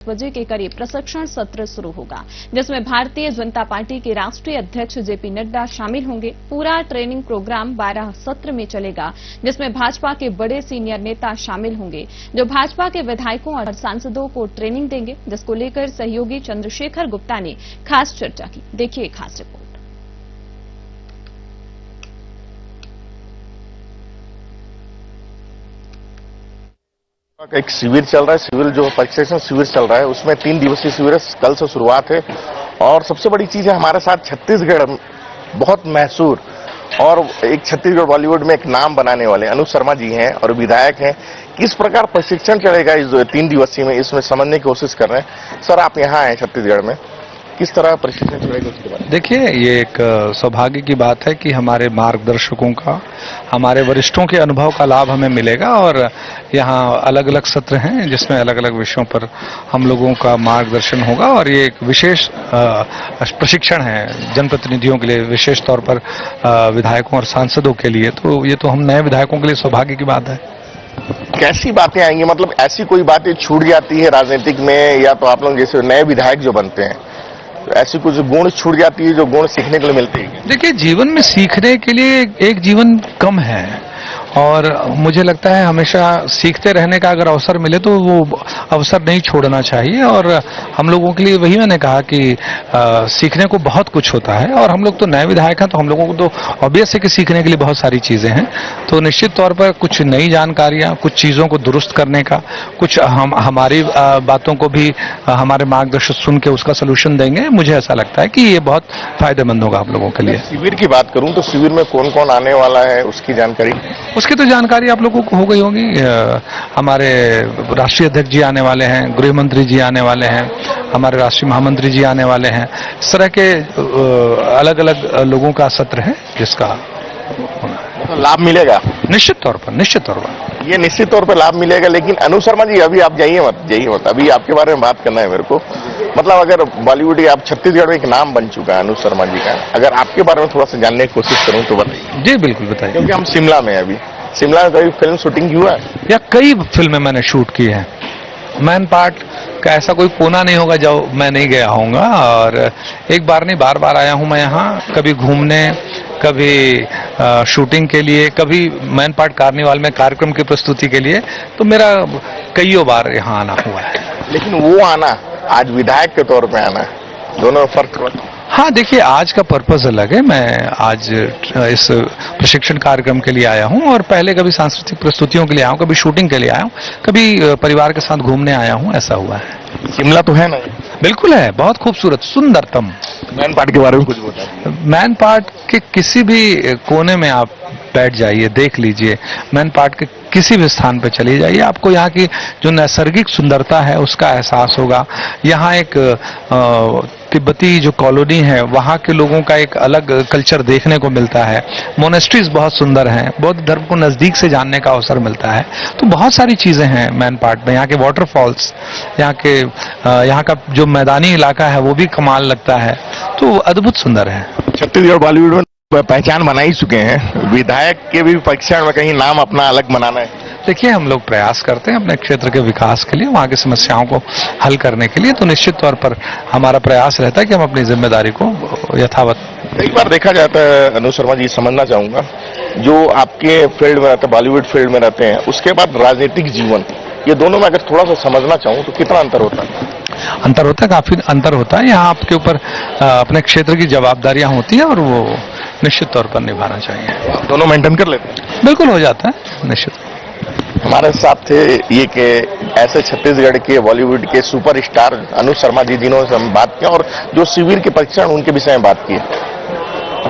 बजे के करीब प्रशिक्षण सत्र शुरू होगा, जिसमें भारतीय जनता पार्टी के राष्ट्रीय अध्यक्ष जेपी नड्डा शामिल होंगे। पूरा ट्रेनिंग प्रोग्राम 12 सत्र में चलेगा, जिसमें भाजपा के बड़े सीनियर नेता शामिल होंगे, जो भाजपा के विधायकों और सांसदों को ट्रेनिंग देंगे, जिसको लेकर सहयोगी चंद्रशेखर गुप्ता ने खास चर्चा की। देखिए खास रिपोर्ट। एक शिविर चल रहा है, शिविर जो प्रशिक्षण शिविर चल रहा है उसमें 3 दिवसीय शिविर कल से शुरुआत है। और सबसे बड़ी चीज है, हमारे साथ छत्तीसगढ़ बहुत मशहूर और एक छत्तीसगढ़ बॉलीवुड में एक नाम बनाने वाले अनुज शर्मा जी हैं और विधायक हैं। किस प्रकार प्रशिक्षण चलेगा इस 3 दिवसीय में, इसमें समझने की कोशिश कर रहे हैं। सर, आप यहाँ आए छत्तीसगढ़ में, किस तरह प्रशिक्षण चलेगा उसके बारे में? देखिए, ये एक सौभाग्य की बात है कि हमारे मार्गदर्शकों का, हमारे वरिष्ठों के अनुभव का लाभ हमें मिलेगा। और यहाँ अलग अलग सत्र हैं जिसमें अलग अलग विषयों पर हम लोगों का मार्गदर्शन होगा। और ये एक विशेष प्रशिक्षण है जनप्रतिनिधियों के लिए, विशेष तौर पर विधायकों और सांसदों के लिए। तो ये तो हम नए विधायकों के लिए सौभाग्य की बात है। कैसी बातें आएंगी, मतलब ऐसी कोई बातें छूट जाती है राजनीतिक में, या तो आप लोग जैसे नए विधायक जो बनते हैं तो ऐसी कुछ गुण छूट जाती है जो गुण सीखने के लिए मिलती है? देखिए, जीवन में सीखने के लिए एक जीवन कम है और मुझे लगता है हमेशा सीखते रहने का अगर अवसर मिले तो वो अवसर नहीं छोड़ना चाहिए। और हम लोगों के लिए वही मैंने कहा कि सीखने को बहुत कुछ होता है। और हम लोग तो नए विधायक हैं, तो हम लोगों को तो ऑब्वियस है कि सीखने के लिए बहुत सारी चीजें हैं। तो निश्चित तौर पर कुछ नई जानकारियां, कुछ चीजों को दुरुस्त करने का, कुछ हमारी बातों को भी हमारे मार्गदर्शक सुन के उसका सोल्यूशन देंगे। मुझे ऐसा लगता है कि ये बहुत फायदेमंद होगा आप लोगों के लिए। शिविर की बात करूं तो शिविर में कौन कौन आने वाला है, उसकी जानकारी? उसकी तो जानकारी आप लोगों को हो गई होगी। हमारे राष्ट्रीय अध्यक्ष जी आने वाले हैं, गृह मंत्री जी आने वाले हैं, हमारे राष्ट्रीय महामंत्री जी आने वाले हैं। इस तरह के अलग अलग लोगों का सत्र है जिसका तो लाभ मिलेगा निश्चित तौर पर। ये निश्चित तौर पर लाभ मिलेगा। लेकिन अनुज शर्मा जी, अभी आप जाइए मत, अभी आपके बारे में बात करना है मेरे को। मतलब अगर बॉलीवुड, आप छत्तीसगढ़ में एक नाम बन चुका है अनुज शर्मा जी का, अगर आपके बारे में थोड़ा सा जानने की कोशिश करूं तो बताइए। जी बिल्कुल बताइए। क्योंकि हम शिमला में, अभी शिमला में कभी फिल्म शूटिंग हुआ है या कई फिल्में मैंने शूट की है। मैन पार्ट का ऐसा कोई कोना नहीं होगा जो मैं नहीं गया होऊंगा। और एक बार नहीं, बार बार आया हूं मैं यहाँ, कभी घूमने, कभी शूटिंग के लिए, कभी मैन पार्ट कार्निवाल में कार्यक्रम की प्रस्तुति के लिए। तो मेरा कईयों बार यहाँ आना हुआ है। लेकिन वो आना, आज विधायक के तौर पे आना, दोनों फर्क? हाँ, देखिए, आज का पर्पस अलग है। मैं आज इस प्रशिक्षण कार्यक्रम के लिए आया हूँ और पहले कभी सांस्कृतिक प्रस्तुतियों के लिए आया हूँ, कभी शूटिंग के लिए आया हूँ, कभी परिवार के साथ घूमने आया हूँ। ऐसा हुआ है। शिमला तो है ना? बिल्कुल है, बहुत खूबसूरत, सुंदरतम। मैन पार्ट के बारे में कुछ बताइए। मैन पार्ट के किसी भी कोने में आप बैठ जाइए, देख लीजिए, मैन पार्ट के किसी भी स्थान पर चले जाइए, आपको यहाँ की जो नैसर्गिक सुंदरता है उसका एहसास होगा। यहाँ एक तिब्बती जो कॉलोनी है, वहाँ के लोगों का एक अलग कल्चर देखने को मिलता है। मोनेस्ट्रीज बहुत सुंदर हैं, बौद्ध धर्म को नजदीक से जानने का अवसर मिलता है। तो बहुत सारी चीजें हैं मैन पार्ट में। यहाँ के वाटरफॉल्स, यहाँ का जो मैदानी इलाका है वो भी कमाल लगता है। तो अद्भुत सुंदर है। छत्तीसगढ़ बॉलीवुड में पहचान बना ही चुके हैं, विधायक के भी प्रशिक्षण में कहीं नाम अपना अलग बनाना है। देखिए, हम लोग प्रयास करते हैं अपने क्षेत्र के विकास के लिए, वहाँ की समस्याओं को हल करने के लिए। तो निश्चित तौर पर हमारा प्रयास रहता है कि हम अपनी जिम्मेदारी को यथावत। एक बार देखा जाता है अनुज शर्मा जी, समझना चाहूंगा, जो आपके फील्ड में रहते हैं, बॉलीवुड फील्ड में रहते हैं, उसके बाद राजनीतिक जीवन, ये दोनों में अगर थोड़ा सा समझना चाहूँ तो कितना अंतर होता है? अंतर होता है, काफी अंतर होता है। यहाँ आपके ऊपर अपने क्षेत्र की जवाबदारियां होती हैं और वो निश्चित तौर पर निभाना चाहिए। दोनों मेंटेन कर लेते हैं? बिल्कुल हो जाता है, निश्चित। हमारे साथ थे ये कि ऐसे छत्तीसगढ़ के बॉलीवुड के सुपरस्टार अनुज शर्मा जी, जिन्होंने हम बात की और जो शिविर के प्रशिक्षण उनके विषय में बात की।